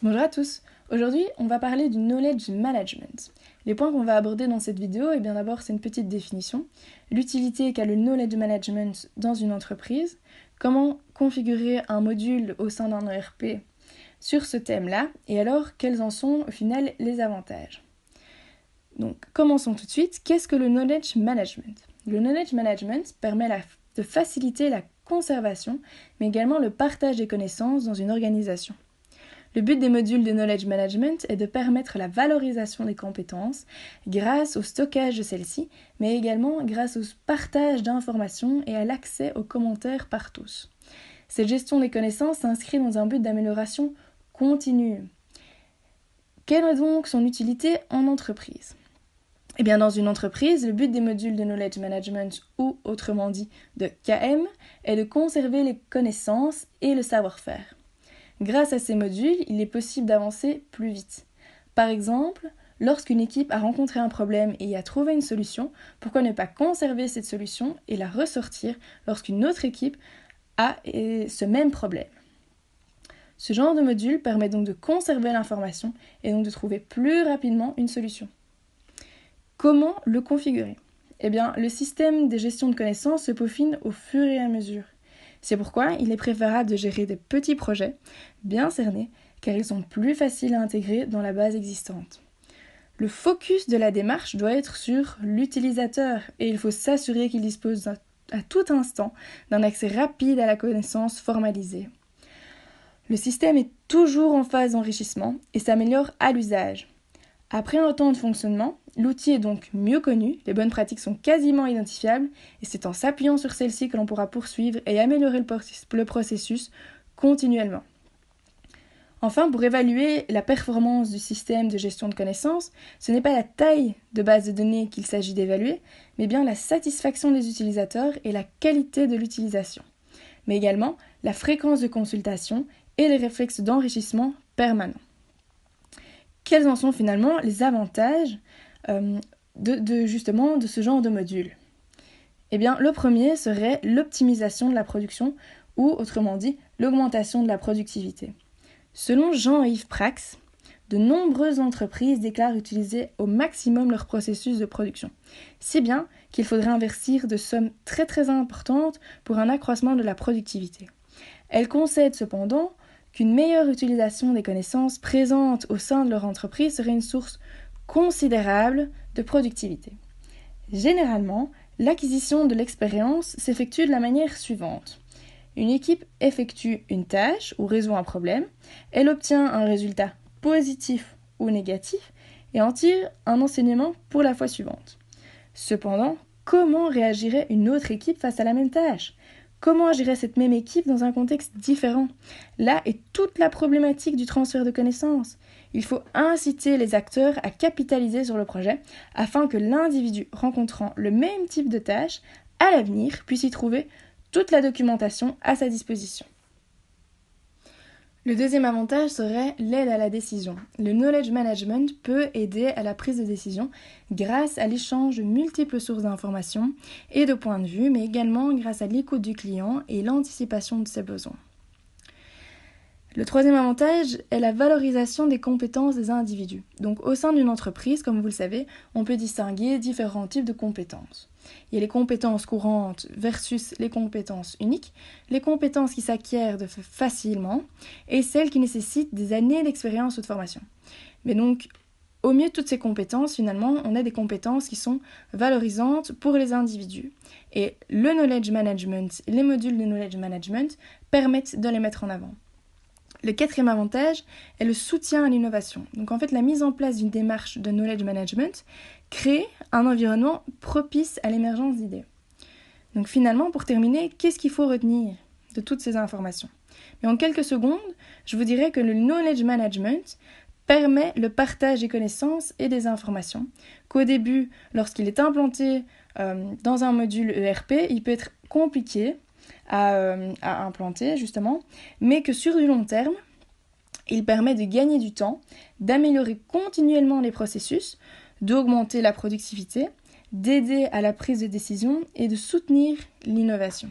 Bonjour à tous. Aujourd'hui, on va parler du knowledge management. Les points qu'on va aborder dans cette vidéo, bien d'abord, c'est une petite définition, l'utilité qu'a le knowledge management dans une entreprise, comment configurer un module au sein d'un ERP sur ce thème-là, et alors quels en sont au final les avantages. Donc, commençons tout de suite. Qu'est-ce que le knowledge management ? Le knowledge management permet de faciliter la conservation, mais également le partage des connaissances dans une organisation. Le but des modules de knowledge management est de permettre la valorisation des compétences grâce au stockage de celles-ci, mais également grâce au partage d'informations et à l'accès aux commentaires par tous. Cette gestion des connaissances s'inscrit dans un but d'amélioration continue. Quelle est donc son utilité en entreprise ? Dans une entreprise, le but des modules de knowledge management, ou autrement dit de KM, est de conserver les connaissances et le savoir-faire. Grâce à ces modules, il est possible d'avancer plus vite. Par exemple, lorsqu'une équipe a rencontré un problème et y a trouvé une solution, pourquoi ne pas conserver cette solution et la ressortir lorsqu'une autre équipe a ce même problème ? Ce genre de module permet donc de conserver l'information et donc de trouver plus rapidement une solution. Comment le configurer ? Le système de gestion de connaissances se peaufine au fur et à mesure. C'est pourquoi il est préférable de gérer des petits projets bien cernés, car ils sont plus faciles à intégrer dans la base existante. Le focus de la démarche doit être sur l'utilisateur et il faut s'assurer qu'il dispose à tout instant d'un accès rapide à la connaissance formalisée. Le système est toujours en phase d'enrichissement et s'améliore à l'usage. Après un temps de fonctionnement, l'outil est donc mieux connu, les bonnes pratiques sont quasiment identifiables et c'est en s'appuyant sur celles-ci que l'on pourra poursuivre et améliorer le processus continuellement. Enfin, pour évaluer la performance du système de gestion de connaissances, ce n'est pas la taille de base de données qu'il s'agit d'évaluer, mais bien la satisfaction des utilisateurs et la qualité de l'utilisation, mais également la fréquence de consultation et les réflexes d'enrichissement permanents. Quels en sont finalement les avantages de ce genre de module ? Le premier serait l'optimisation de la production ou autrement dit l'augmentation de la productivité. Selon Jean-Yves Prax, de nombreuses entreprises déclarent utiliser au maximum leur processus de production, si bien qu'il faudrait investir de sommes très très importantes pour un accroissement de la productivité. Elles concèdent cependant qu'une meilleure utilisation des connaissances présentes au sein de leur entreprise serait une source considérable de productivité. Généralement, l'acquisition de l'expérience s'effectue de la manière suivante. Une équipe effectue une tâche ou résout un problème, elle obtient un résultat positif ou négatif et en tire un enseignement pour la fois suivante. Cependant, comment réagirait une autre équipe face à la même tâche ? Comment agirait cette même équipe dans un contexte différent ? Là est toute la problématique du transfert de connaissances. Il faut inciter les acteurs à capitaliser sur le projet afin que l'individu rencontrant le même type de tâche à l'avenir puisse y trouver toute la documentation à sa disposition. Le deuxième avantage serait l'aide à la décision. Le knowledge management peut aider à la prise de décision grâce à l'échange de multiples sources d'informations et de points de vue, mais également grâce à l'écoute du client et l'anticipation de ses besoins. Le troisième avantage est la valorisation des compétences des individus. Donc au sein d'une entreprise, comme vous le savez, on peut distinguer différents types de compétences. Il y a les compétences courantes versus les compétences uniques, les compétences qui s'acquièrent facilement et celles qui nécessitent des années d'expérience ou de formation. Mais donc, au milieu de toutes ces compétences, finalement, on a des compétences qui sont valorisantes pour les individus. Et le knowledge management, les modules de knowledge management permettent de les mettre en avant. Le quatrième avantage est le soutien à l'innovation. Donc en fait, la mise en place d'une démarche de knowledge management crée un environnement propice à l'émergence d'idées. Donc finalement, pour terminer, qu'est-ce qu'il faut retenir de toutes ces informations ? Mais en quelques secondes, je vous dirais que le knowledge management permet le partage des connaissances et des informations, qu'au début, lorsqu'il est implanté dans un module ERP, il peut être compliqué à implanter justement, mais que sur du long terme, il permet de gagner du temps, d'améliorer continuellement les processus, d'augmenter la productivité, d'aider à la prise de décision et de soutenir l'innovation.